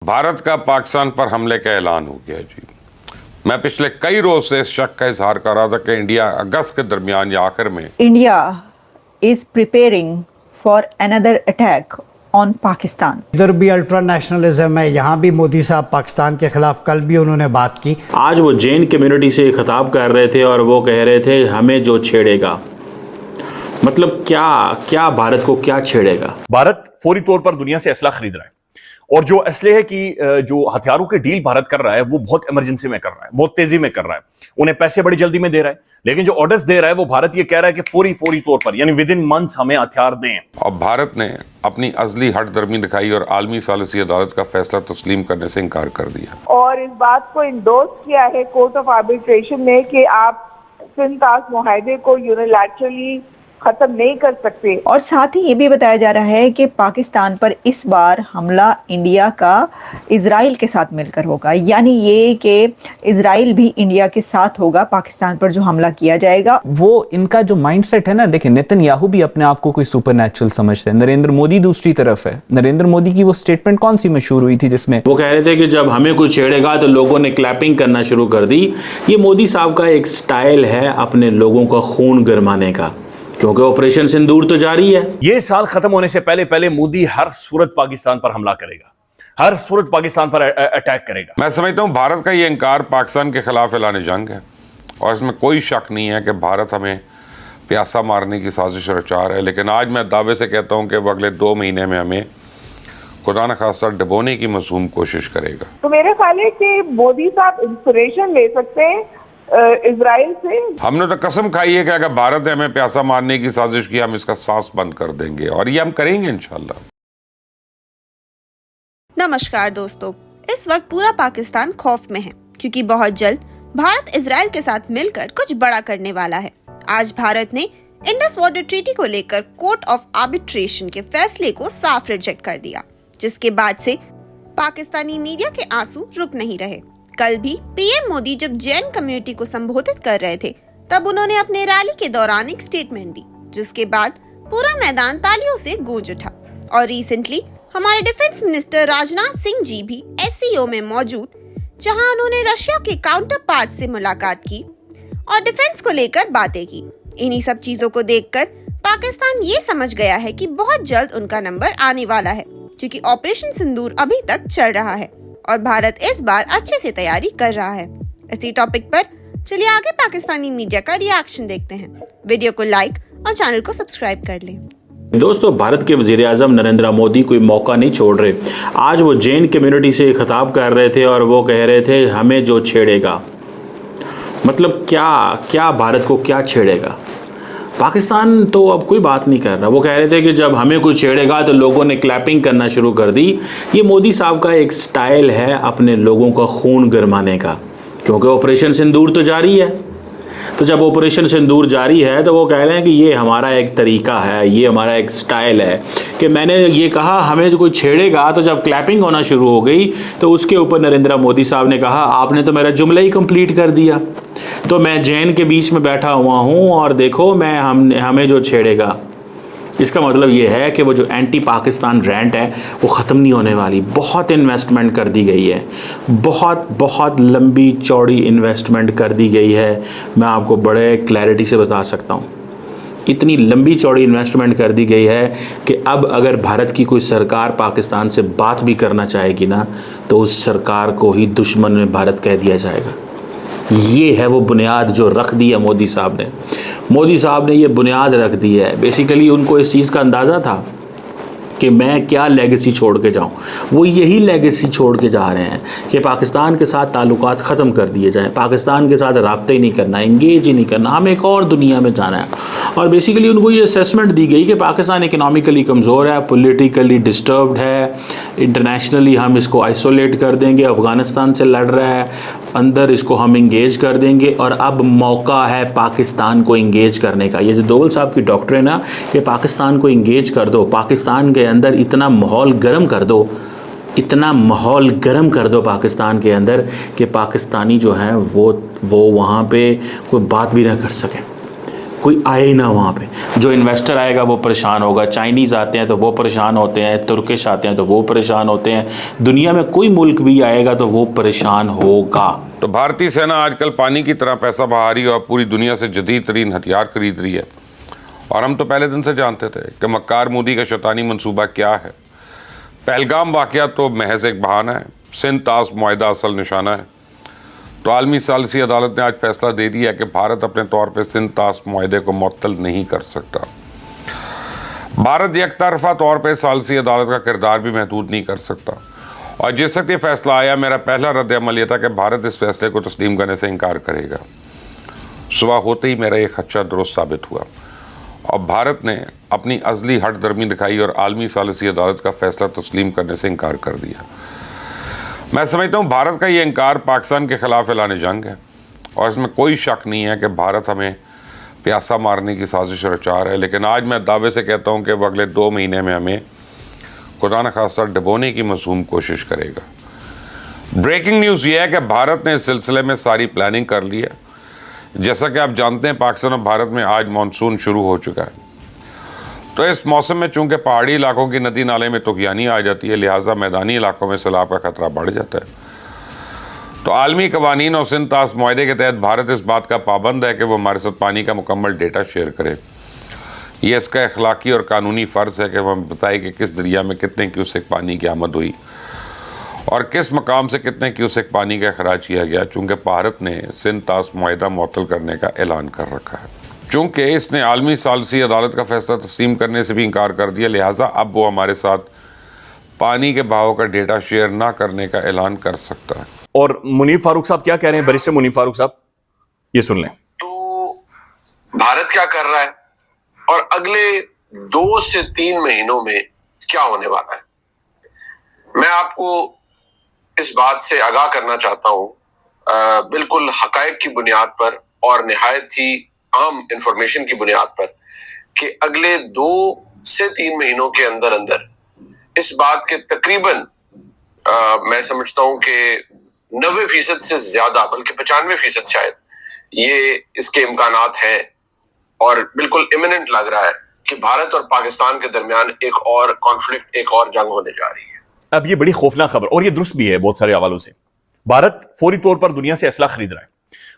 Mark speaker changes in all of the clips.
Speaker 1: भारत का पाकिस्तान पर हमले का ऐलान हो गया जी। मैं पिछले कई रोज से इस शक का इजहार कर रहा था कि इंडिया अगस्त के दरमियान या आखिर में
Speaker 2: India is preparing for another attack on Pakistan.
Speaker 3: इधर भी अल्ट्रा नेशनलिज्म है, यहाँ भी मोदी साहब पाकिस्तान के खिलाफ कल भी उन्होंने बात की।
Speaker 4: आज वो जैन कम्युनिटी से खिताब कर रहे थे और वो कह रहे थे हमें जो छेड़ेगा, मतलब क्या भारत को क्या छेड़ेगा।
Speaker 5: भारत फौरी तौर पर दुनिया से असला खरीद रहा है और जो असले है कि जो हथियारों के डील भारत कर रहा है वो बहुत इमरजेंसी में कर रहा है, बहुत तेजी में कर रहा है। उन्हें पैसे बड़ी जल्दी में दे रहा है, लेकिन जो ऑर्डर्स दे रहा है वो भारत ये कह रहा है कि फौरी तौर पर यानी विद इन मंथ्स हमें हथियार दें।
Speaker 1: और भारत ने अपनी अजली हट दर्मी दिखाई और आलमी सालिसी अदालत का फैसला तस्लीम करने से इनकार कर दिया
Speaker 6: और इस बात को इंडोर्स किया है कोर्ट ऑफ आर्बिट्रेशन ने कि आप सिंध ताश मुआहदे को यूनिलैटरली खत्म नहीं कर सकते।
Speaker 2: और साथ ही ये भी बताया जा रहा है कि पाकिस्तान पर इस बार हमला इंडिया का इजराइल के साथ मिलकर होगा, यानी ये कि इजराइल भी इंडिया के साथ होगा पाकिस्तान पर जो हमला किया जाएगा।
Speaker 7: वो इनका जो माइंडसेट है ना, देखिए नेतन्याहू भी अपने आप को कोई सुपरनैचुरल समझते हैं, नरेंद्र मोदी दूसरी तरफ है। नरेंद्र मोदी की वो स्टेटमेंट कौन सी मशहूर हुई थी जिसमें
Speaker 4: वो कह रहे थे कि जब हमें कोई छेड़ेगा तो लोगों ने क्लैपिंग करना शुरू कर दी। ये मोदी साहब का एक स्टाइल है अपने लोगों का खून गरमाने का, क्योंकि ऑपरेशन सिंदूर तो जारी है।
Speaker 5: ये साल खत्म होने से पहले मोदी हर सूरत पाकिस्तान पर हमला करेगा, हर सूरत पाकिस्तान पर अटैक करेगा।
Speaker 1: मैं समझता हूं भारत का ये इनकार पाकिस्तान के खिलाफ ऐलान जंग है और इसमें कोई शक नहीं है कि भारत हमें प्यासा मारने की साजिश रचा रहा है। लेकिन आज मैं दावे से कहता हूं कि वो अगले 2 महीने में हमें खुदा न खासा डुबोने की मासूम कोशिश करेगा।
Speaker 6: तो मेरा ख्याल है कि मोदी साहब इंस्पिरेशन ले सकते हैं इजराइल से।
Speaker 1: हमने तो कसम खाई है कि अगर भारत ने हमें प्यासा मारने की साजिश की हम इसका सांस बंद कर देंगे और ये हम करेंगे इंशाल्लाह।
Speaker 8: नमस्कार दोस्तों, इस वक्त पूरा पाकिस्तान खौफ में है क्योंकि बहुत जल्द भारत इजराइल के साथ मिलकर कुछ बड़ा करने वाला है। आज भारत ने इंडस वाटर ट्रीटी को लेकर कोर्ट ऑफ आर्बिट्रेशन के फैसले को साफ रिजेक्ट कर दिया, जिसके बाद से पाकिस्तानी मीडिया के आंसू रुक नहीं रहे। कल भी पीएम मोदी जब जैन कम्युनिटी को संबोधित कर रहे थे तब उन्होंने अपने रैली के दौरान एक स्टेटमेंट दी, जिसके बाद पूरा मैदान तालियों से गूंज उठा। और रिसेंटली हमारे डिफेंस मिनिस्टर राजनाथ सिंह जी भी एससीओ में मौजूद, जहां उन्होंने रशिया के काउंटर पार्ट से मुलाकात की और डिफेंस को लेकर बातें की। इन्हीं सब चीजों को देखकर पाकिस्तान ये समझ गया है कि बहुत जल्द उनका नंबर आने वाला है, क्योंकि ऑपरेशन सिंदूर अभी तक चल रहा है और भारत इस बार अच्छे से तैयारी कर रहा है। इसी टॉपिक पर चलिए आगे पाकिस्तानी मीडिया का रिएक्शन देखते हैं। वीडियो को लाइक और चैनल को सब्सक्राइब कर लें।
Speaker 4: दोस्तों, भारत के वजीर आजम नरेंद्र मोदी कोई मौका नहीं छोड़ रहे। आज वो जैन कम्युनिटी से खिताब कर रहे थे और वो कह रहे थे हमें जो छेड़ेगा, मतलब क्या भारत को क्या छेड़ेगा। पाकिस्तान तो अब कोई बात नहीं कर रहा। वो कह रहे थे कि जब हमें कोई छेड़ेगा तो लोगों ने क्लैपिंग करना शुरू कर दी। ये मोदी साहब का एक स्टाइल है अपने लोगों का खून गरमाने का, क्योंकि ऑपरेशन सिंदूर तो जारी है। तो जब ऑपरेशन सिंदूर जारी है तो वो कह रहे हैं कि ये हमारा एक तरीका है, ये हमारा एक स्टाइल है कि मैंने ये कहा हमें जो कोई छेड़ेगा तो जब क्लैपिंग होना शुरू हो गई तो उसके ऊपर नरेंद्र मोदी साहब ने कहा आपने तो मेरा जुमला ही कंप्लीट कर दिया। तो मैं जैन के बीच में बैठा हुआ हूँ और देखो हमें जो छेड़ेगा। इसका मतलब ये है कि वो जो एंटी पाकिस्तान रैंट है वो ख़त्म नहीं होने वाली। बहुत इन्वेस्टमेंट कर दी गई है, बहुत लंबी चौड़ी इन्वेस्टमेंट कर दी गई है। मैं आपको बड़े क्लैरिटी से बता सकता हूँ, इतनी लंबी चौड़ी इन्वेस्टमेंट कर दी गई है कि अब अगर भारत की कोई सरकार पाकिस्तान से बात भी करना चाहेगी ना तो उस सरकार को ही दुश्मन में भारत कह दिया जाएगा। ये है वो बुनियाद जो रख दी है मोदी साहब ने। मोदी साहब ने ये बुनियाद रख दी है। बेसिकली उनको इस चीज़ का अंदाज़ा था कि मैं क्या लेगेसी छोड़ के जाऊं। वो यही लेगेसी छोड़ के जा रहे हैं कि पाकिस्तान के साथ ताल्लुकात ख़त्म कर दिए जाएं, पाकिस्तान के साथ रब्ता ही नहीं करना, इंगेज ही नहीं करना, हमें एक और दुनिया में जाना है। और बेसिकली उनको ये असेसमेंट दी गई कि पाकिस्तान इकनॉमिकली कमज़ोर है, पॉलिटिकली डिस्टर्ब्ड है, इंटरनेशनली हम इसको आइसोलेट कर देंगे, अफ़गानिस्तान से लड़ रहा है, अंदर इसको हम इंगेज कर देंगे और अब मौका है पाकिस्तान को इंगेज करने का। ये जो दोवल साहब की डॉक्ट्रिन है कि पाकिस्तान को इंगेज कर दो, पाकिस्तान के अंदर इतना माहौल गर्म कर दो, इतना माहौल गर्म कर दो पाकिस्तान के अंदर कि पाकिस्तानी जो हैं वो वहाँ पे कोई बात भी ना कर सकें। कोई आए ही ना वहाँ पे। जो इन्वेस्टर आएगा वो परेशान होगा, चाइनीज़ आते हैं तो वो परेशान होते हैं, तुर्किश आते हैं तो वो परेशान होते हैं, दुनिया में कोई मुल्क भी आएगा तो वो परेशान होगा।
Speaker 1: तो भारतीय सेना आजकल पानी की तरह पैसा बहा रही है और पूरी दुनिया से जदीद तरीन हथियार खरीद रही है। और हम तो पहले दिन से जानते थे कि मक्कार मोदी का शैतानी मंसूबा क्या है। पहलगाम वाक़या तो महज एक बहाना है, सिंध ताश मुआहदा असल निशाना है। तो आलमी सालिसी अदालत ने आज फैसला दे दिया कि भारत अपने तौर पर सिंध ताश मुआहदे को मुअत्तल नहीं कर सकता। भारत एकतरफा तौर पर सालिसी अदालत का किरदार भी महदूद नहीं कर सकता। और जिस वक्त ये फैसला आया, मेरा पहला रद्द अमल यह था कि भारत इस फैसले को तस्लीम करने से इनकार करेगा। सुबह होते ही मेरा एक खदशा दुरुस्त साबित हुआ और भारत ने अपनी अज़ली हट दर्मी दिखाई और आलमी सालिसी अदालत का फैसला तस्लीम करने से इनकार कर दिया। मैं समझता हूँ भारत का ये इनकार पाकिस्तान के ख़िलाफ़ ऐलान जंग है और इसमें कोई शक नहीं है कि भारत हमें प्यासा मारने की साजिश रचा रहा है। लेकिन आज मैं दावे से कहता हूँ कि वो अगले 2 महीने में हमें खुदा न खास्ता डुबोने की मज़मूम कोशिश करेगा। ब्रेकिंग न्यूज़ ये है कि भारत ने इस सिलसिले में सारी प्लानिंग कर ली है। जैसा कि आप जानते हैं, पाकिस्तान और भारत में आज मानसून शुरू हो चुका है। तो इस मौसम में चूंकि पहाड़ी इलाकों की नदी नाले में तुगयानी आ जाती है, लिहाजा मैदानी इलाकों में सैलाब का खतरा बढ़ जाता है। तो आलमी कवानीन और सिंध ताश मुआहदे के तहत भारत इस बात का पाबंद है कि वो हमारे साथ पानी का मुकम्मल डेटा शेयर करे। ये इसका अखलाकी और कानूनी फ़र्ज़ है कि वह बताए कि किस दरिया में कितने क्यूसेक पानी की आमद हुई और किस मकाम से कितने क्यूसेक पानी का अखराज किया गया, चूँकि भारत ने सिंध ताश मुआहदा मुअत्तल करने का ऐलान कर रखा है। चूँकि इसने आलमी सालिसी अदालत का फैसला तस्लीम करने से भी इनकार कर दिया, लिहाजा अब वो हमारे साथ पानी के बहाव का डेटा शेयर ना करने का ऐलान कर सकता है।
Speaker 5: और मुनीर फारूक साहब क्या कह रहे हैं, बैरिस्टर मुनीर फारूक साहब, ये सुन लें।
Speaker 9: तो भारत क्या कर रहा है और अगले 2 से 3 महीनों में क्या होने वाला है, मैं आपको इस बात से आगाह करना चाहता हूं, बिल्कुल हकायक की बुनियाद पर और निहायत ही आम इंफॉर्मेशन की बुनियाद पर, कि अगले 2 से 3 महीनों के अंदर अंदर इस बात के तकरीबन मैं समझता हूं कि 90% से ज्यादा, बल्कि 95% शायद ये इसके इम्कानात हैं और बिल्कुल इमिनेंट लग रहा है कि भारत और पाकिस्तान के दरमियान एक और कॉन्फ्लिक्ट, एक और जंग होने जा रही है।
Speaker 5: अब ये बड़ी खौफनाक खबर, और ये दुरुस्त भी है बहुत सारे हवालों से। भारत फौरी तौर पर दुनिया से असला खरीद रहा है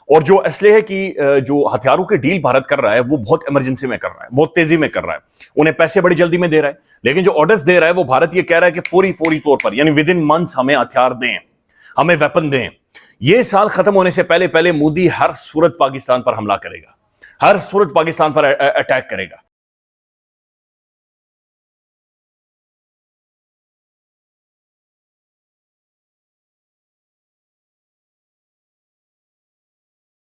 Speaker 5: और जो असले है कि जो हथियारों के डील भारत कर रहा है वो बहुत इमरजेंसी में कर रहा है, बहुत तेजी में कर रहा है। उन्हें पैसे बड़ी जल्दी में दे रहा है, लेकिन जो ऑर्डर्स दे रहा है वो भारत ये कह रहा है कि फौरी तौर पर, यानी विद इन मंथ्स हमें हथियार दें, हमें वेपन दें। ये साल खत्म होने से पहले मोदी हर सूरत पाकिस्तान पर हमला करेगा, हर सूरत पाकिस्तान पर अटैक करेगा।